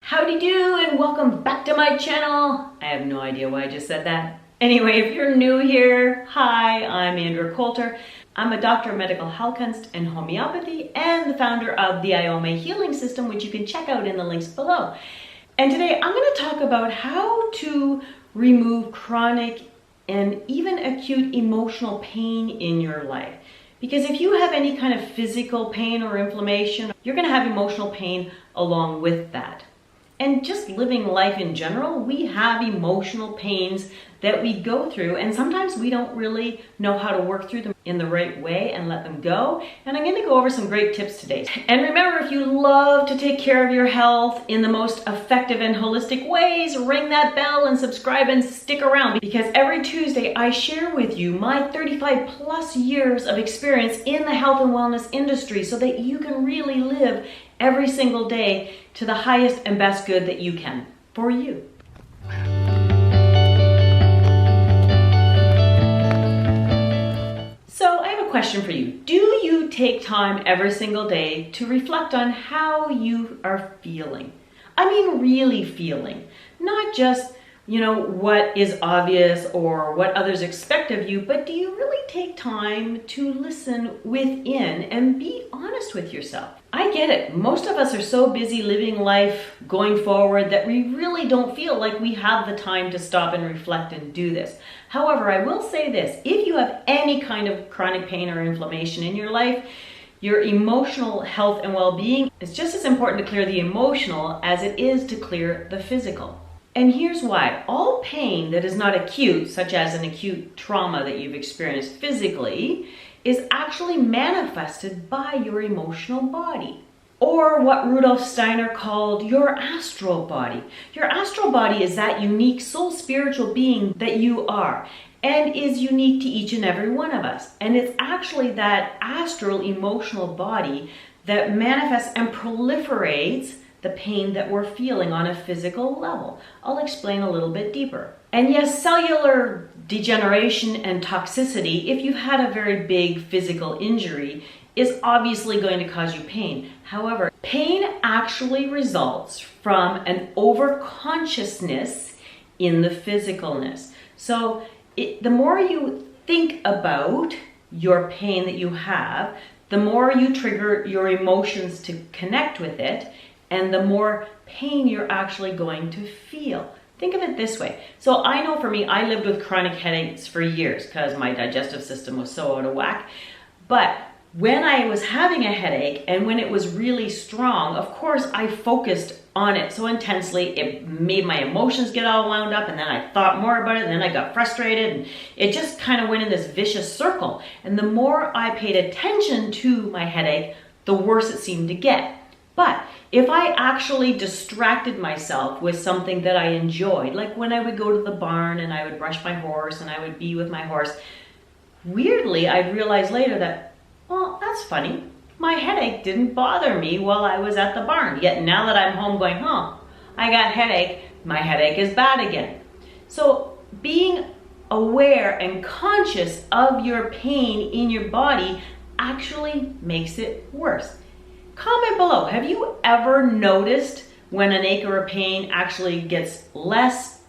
Howdy do and welcome back to my channel. I have no idea why I just said that. Anyway, if you're new here, hi, I'm Andrea Coulter. I'm a doctor of medical health and homeopathy and the founder of the IOMA healing system, which you can check out in the links below. And today I'm going to talk about how to remove chronic and even acute emotional pain in your life. Because if you have any kind of physical pain or inflammation, you're going to have emotional pain along with that. And just living life in general, we have emotional pains that we go through, and sometimes we don't really know how to work through them in the right way and let them go. And I'm going to go over some great tips today. And remember, if you love to take care of your health in the most effective and holistic ways, ring that bell and subscribe and stick around, because every Tuesday I share with you my 35 plus years of experience in the health and wellness industry so that you can really live every single day to the highest and best good that you can for you. So I have a question for you. Do you take time every single day to reflect on how you are feeling? I mean, really feeling, not just, what is obvious or what others expect of you, but do you really take time to listen within and be honest with yourself? I get it. Most of us are so busy living life going forward that we really don't feel like we have the time to stop and reflect and do this. However, I will say this, if you have any kind of chronic pain or inflammation in your life, your emotional health and well-being is just as important to clear the emotional as it is to clear the physical. And here's why. All pain that is not acute, such as an acute trauma that you've experienced physically, is actually manifested by your emotional body, or what Rudolf Steiner called your astral body. Your astral body is that unique soul spiritual being that you are and is unique to each and every one of us. And it's actually that astral emotional body that manifests and proliferates the pain that we're feeling on a physical level. I'll explain a little bit deeper. And yes, cellular degeneration and toxicity, if you've had a very big physical injury, is obviously going to cause you pain. However, pain actually results from an overconsciousness in the physicalness. So the more you think about your pain that you have, the more you trigger your emotions to connect with it, and the more pain you're actually going to feel. Think of it this way. So I know for me, I lived with chronic headaches for years because my digestive system was so out of whack. But when I was having a headache and when it was really strong, of course, I focused on it so intensely. It made my emotions get all wound up, and then I thought more about it, and then I got frustrated, and it just kind of went in this vicious circle. And the more I paid attention to my headache, the worse it seemed to get. But if I actually distracted myself with something that I enjoyed, like when I would go to the barn and I would brush my horse and I would be with my horse, weirdly, I'd realize later that, well, that's funny. My headache didn't bother me while I was at the barn. Yet now that I'm home going, I got headache, my headache is bad again. So being aware and conscious of your pain in your body actually makes it worse. Comment below, have you ever noticed when an ache or a pain actually gets less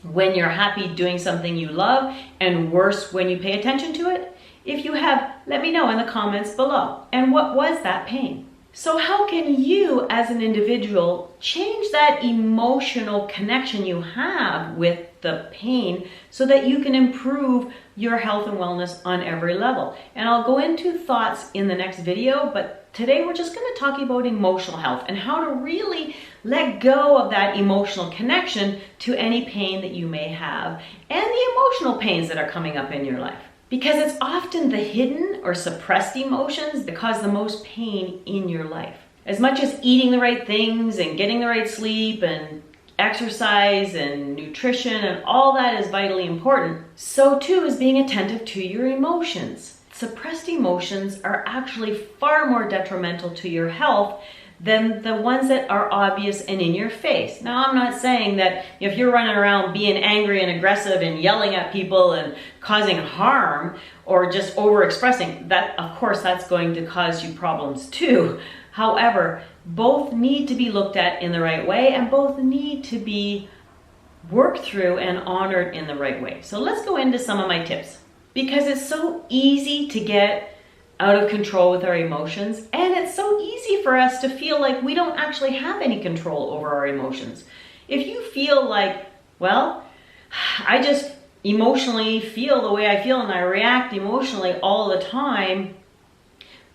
when you're happy doing something you love and worse when you pay attention to it? If you have, let me know in the comments below. And what was that pain? So how can you as an individual change that emotional connection you have with the pain so that you can improve your health and wellness on every level? And I'll go into thoughts in the next video, but today we're just going to talk about emotional health and how to really let go of that emotional connection to any pain that you may have and the emotional pains that are coming up in your life. Because it's often the hidden or suppressed emotions that cause the most pain in your life. As much as eating the right things and getting the right sleep and exercise and nutrition and all that is vitally important, so too is being attentive to your emotions. Suppressed emotions are actually far more detrimental to your health than the ones that are obvious and in your face. Now, I'm not saying that if you're running around being angry and aggressive and yelling at people and causing harm or just overexpressing, that, of course, that's going to cause you problems too. However, both need to be looked at in the right way, and both need to be worked through and honored in the right way. So let's go into some of my tips, because it's so easy to get out of control with our emotions, and it's so easy for us to feel like we don't actually have any control over our emotions. If you feel like, well, I just emotionally feel the way I feel and I react emotionally all the time,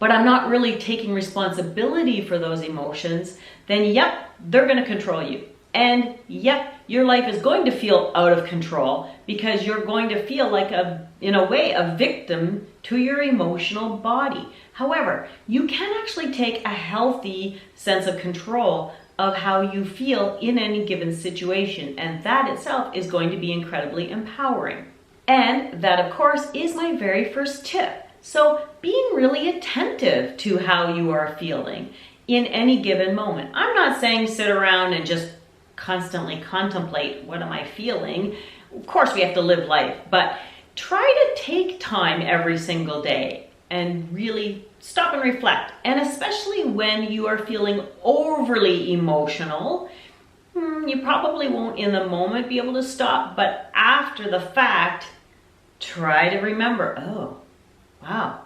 but I'm not really taking responsibility for those emotions, then yep, they're going to control you. And yep, your life is going to feel out of control, because you're going to feel like in a way, a victim to your emotional body. However, you can actually take a healthy sense of control of how you feel in any given situation, and that itself is going to be incredibly empowering. And that, of course, is my very first tip. So being really attentive to how you are feeling in any given moment. I'm not saying sit around and just constantly contemplate, what am I feeling? Of course, we have to live life, but try to take time every single day and really stop and reflect. And especially when you are feeling overly emotional, you probably won't in the moment be able to stop, but after the fact, try to remember, oh, wow,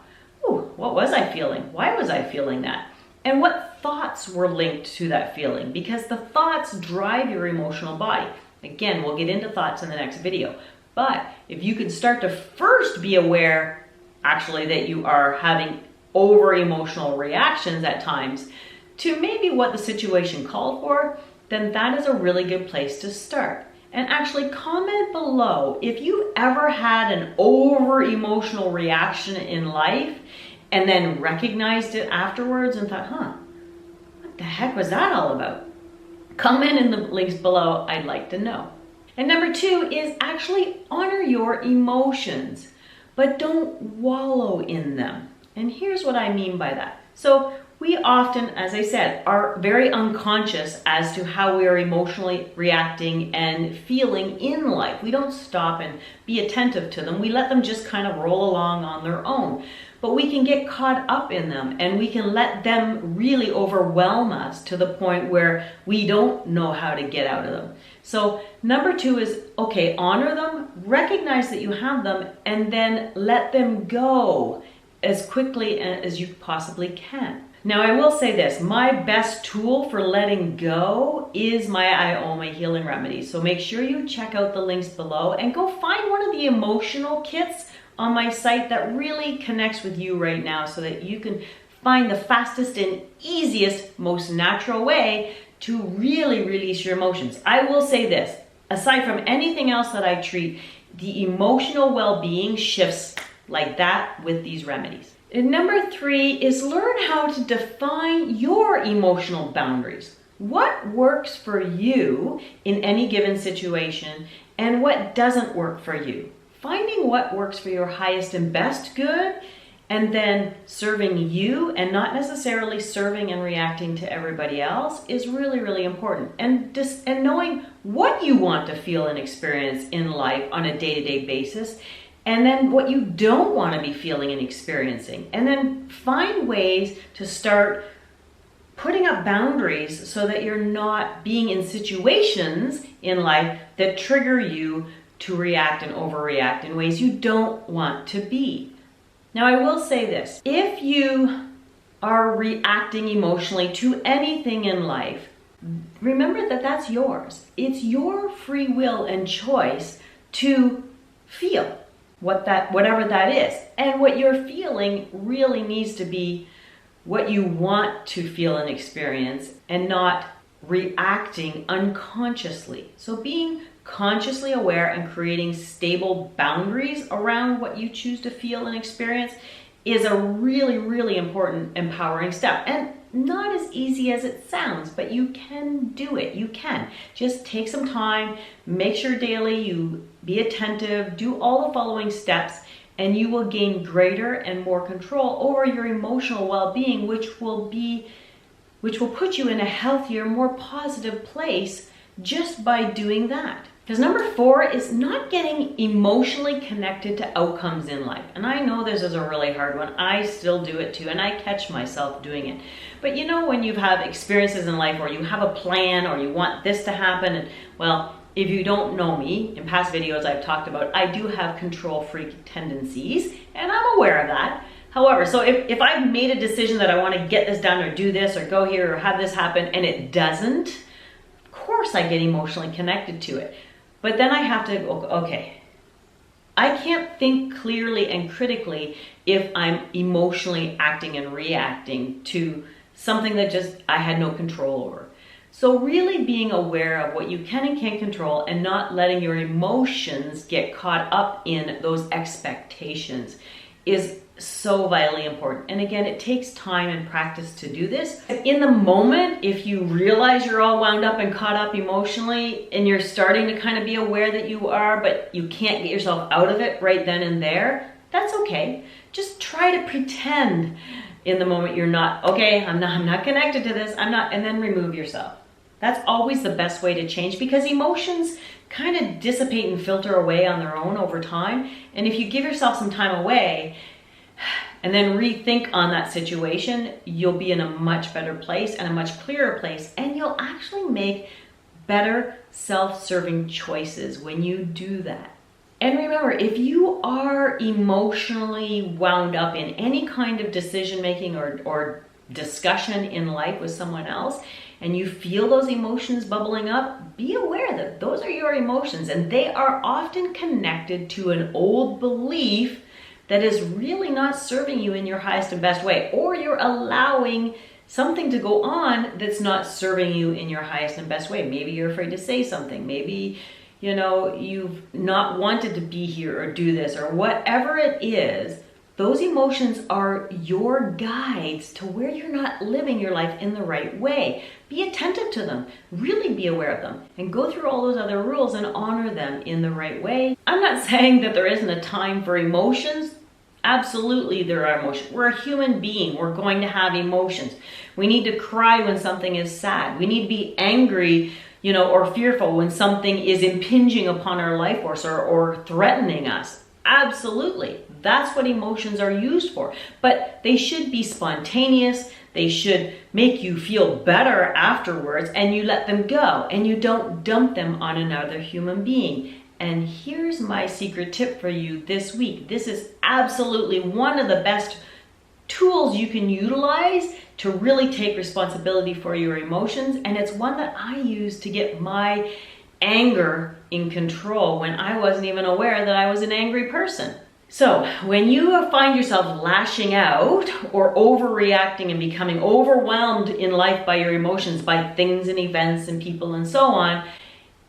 ooh, what was I feeling? Why was I feeling that? And what thoughts were linked to that feeling? Because the thoughts drive your emotional body. Again, we'll get into thoughts in the next video. But if you can start to first be aware, actually, that you are having over emotional reactions at times to maybe what the situation called for, then that is a really good place to start. And actually comment below if you ever had an over emotional reaction in life and then recognized it afterwards and thought, what the heck was that all about? Comment in the links below, I'd like to know. And number 2 is actually honor your emotions, but don't wallow in them. And here's what I mean by that. So we often, as I said, are very unconscious as to how we are emotionally reacting and feeling in life. We don't stop and be attentive to them. We let them just kind of roll along on their own. But we can get caught up in them, and we can let them really overwhelm us to the point where we don't know how to get out of them. So number 2 is, okay, honor them, recognize that you have them, and then let them go as quickly as you possibly can. Now, I will say this, my best tool for letting go is my Ioma healing remedies. So make sure you check out the links below and go find one of the emotional kits on my site that really connects with you right now, so that you can find the fastest and easiest, most natural way to really release your emotions. I will say this, aside from anything else that I treat, the emotional well-being shifts like that with these remedies. And number 3 is learn how to define your emotional boundaries. What works for you in any given situation and what doesn't work for you. Finding what works for your highest and best good, and then serving you and not necessarily serving and reacting to everybody else is really, really important. And knowing what you want to feel and experience in life on a day-to-day basis, and then what you don't want to be feeling and experiencing. And then find ways to start putting up boundaries so that you're not being in situations in life that trigger you to react and overreact in ways you don't want to be. Now, I will say this, if you are reacting emotionally to anything in life, remember that that's yours. It's your free will and choice to feel whatever that is. And what you're feeling really needs to be what you want to feel and experience, and not reacting unconsciously. So being consciously aware and creating stable boundaries around what you choose to feel and experience is a really, really important, empowering step. And not as easy as it sounds, but you can do it. You can. Just take some time, make sure daily you be attentive, do all the following steps, and you will gain greater and more control over your emotional well-being, which will put you in a healthier, more positive place just by doing that. Because number 4 is not getting emotionally connected to outcomes in life. And I know this is a really hard one. I still do it too, and I catch myself doing it. But you know, when you have experiences in life, or you have a plan, or you want this to happen, and well, if you don't know me, in past videos I've talked about, I do have control freak tendencies, and I'm aware of that. However, so if I've made a decision that I want to get this done, or do this, or go here, or have this happen, and it doesn't, of course I get emotionally connected to it. But then I have to go, okay, I can't think clearly and critically if I'm emotionally acting and reacting to something that just I had no control over. So really being aware of what you can and can't control, and not letting your emotions get caught up in those expectations is so vitally important. And again, it takes time and practice to do this. In the moment, if you realize you're all wound up and caught up emotionally, and you're starting to kind of be aware that you are, but you can't get yourself out of it right then and there, that's okay. Just try to pretend in the moment you're not, okay, I'm not connected to this, I'm not, and then remove yourself. That's always the best way to change, because emotions kind of dissipate and filter away on their own over time. And if you give yourself some time away and then rethink on that situation, you'll be in a much better place and a much clearer place, and you'll actually make better self-serving choices when you do that. And remember, if you are emotionally wound up in any kind of decision making or discussion in life with someone else, and you feel those emotions bubbling up, be aware that those are your emotions, and they are often connected to an old belief that is really not serving you in your highest and best way, or you're allowing something to go on that's not serving you in your highest and best way. Maybe you're afraid to say something. Maybe, you know, you've not wanted to be here or do this, or whatever it is. Those emotions are your guides to where you're not living your life in the right way. Be attentive to them, really be aware of them, and go through all those other rules and honor them in the right way. I'm not saying that there isn't a time for emotions. Absolutely there are emotions. We're a human being. We're going to have emotions. We need to cry when something is sad. We need to be angry, you know, or fearful when something is impinging upon our life force or threatening us. Absolutely. That's what emotions are used for. But they should be spontaneous. They should make you feel better afterwards, and you let them go, and you don't dump them on another human being. And here's my secret tip for you this week. This is absolutely one of the best tools you can utilize to really take responsibility for your emotions. And it's one that I use to get my anger in control when I wasn't even aware that I was an angry person. So when you find yourself lashing out or overreacting and becoming overwhelmed in life by your emotions, by things and events and people and so on,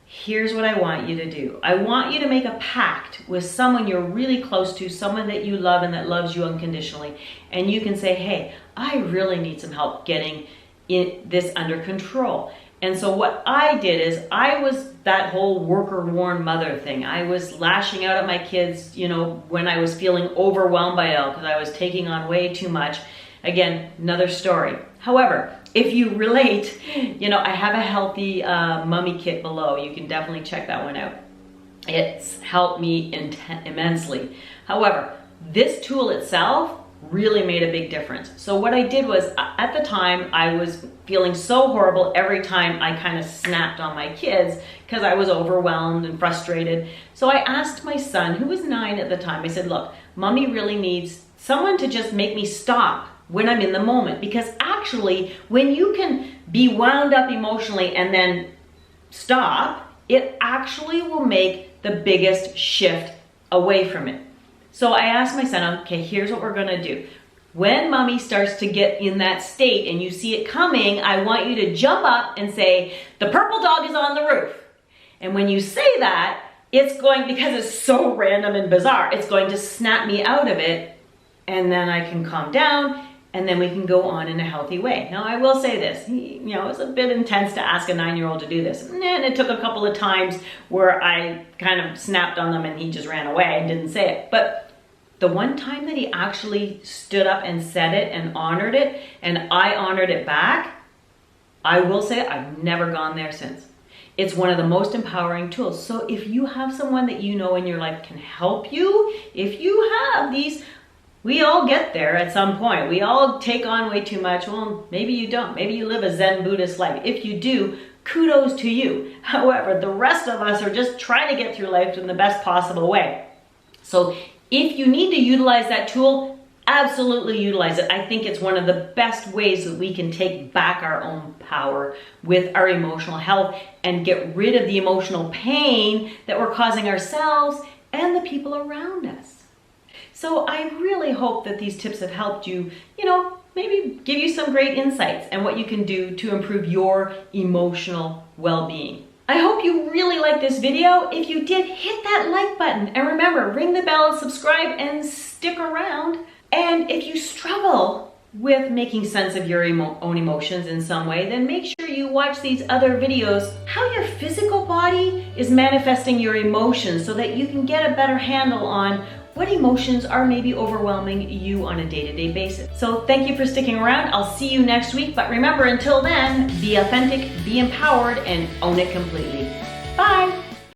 here's what I want you to do. I want you to make a pact with someone you're really close to, someone that you love and that loves you unconditionally. And you can say, hey, I really need some help getting this under control. And so what I did is I was that whole worker worn mother thing. I was lashing out at my kids, you know, when I was feeling overwhelmed by it all because I was taking on way too much. Again, another story. However, if you relate, you know, I have a healthy mummy kit below. You can definitely check that one out. It's helped me immensely. However, this tool itself really made a big difference. So what I did was, at the time, I was feeling so horrible every time I kind of snapped on my kids because I was overwhelmed and frustrated. So I asked my son, who was 9 at the time, I said, look, mommy really needs someone to just make me stop when I'm in the moment. Because actually, when you can be wound up emotionally and then stop, it actually will make the biggest shift away from it. So I asked my son, okay, here's what we're gonna do. When mommy starts to get in that state and you see it coming, I want you to jump up and say, the purple dog is on the roof. And when you say that, it's going, because it's so random and bizarre, it's going to snap me out of it, and then I can calm down, and then we can go on in a healthy way. Now, I will say this, you know, it's a bit intense to ask a 9-year-old to do this. And it took a couple of times where I kind of snapped on them and he just ran away and didn't say it. But the one time that he actually stood up and said it and honored it, and I honored it back, I will say I've never gone there since. It's one of the most empowering tools. So if you have someone that you know in your life can help you, if you have these, we all get there at some point. We all take on way too much. Well, maybe you don't. Maybe you live a Zen Buddhist life. If you do, kudos to you. However, the rest of us are just trying to get through life in the best possible way. So if you need to utilize that tool, absolutely utilize it. I think it's one of the best ways that we can take back our own power with our emotional health and get rid of the emotional pain that we're causing ourselves and the people around us. So I really hope that these tips have helped you, maybe give you some great insights and what you can do to improve your emotional well-being. I hope you really liked this video. If you did, hit that like button. And remember, ring the bell, subscribe, and stick around. And if you struggle with making sense of your own emotions in some way, then make sure you watch these other videos, how your physical body is manifesting your emotions so that you can get a better handle on what emotions are maybe overwhelming you on a day-to-day basis. So thank you for sticking around. I'll see you next week. But remember, until then, be authentic, be empowered, and own it completely.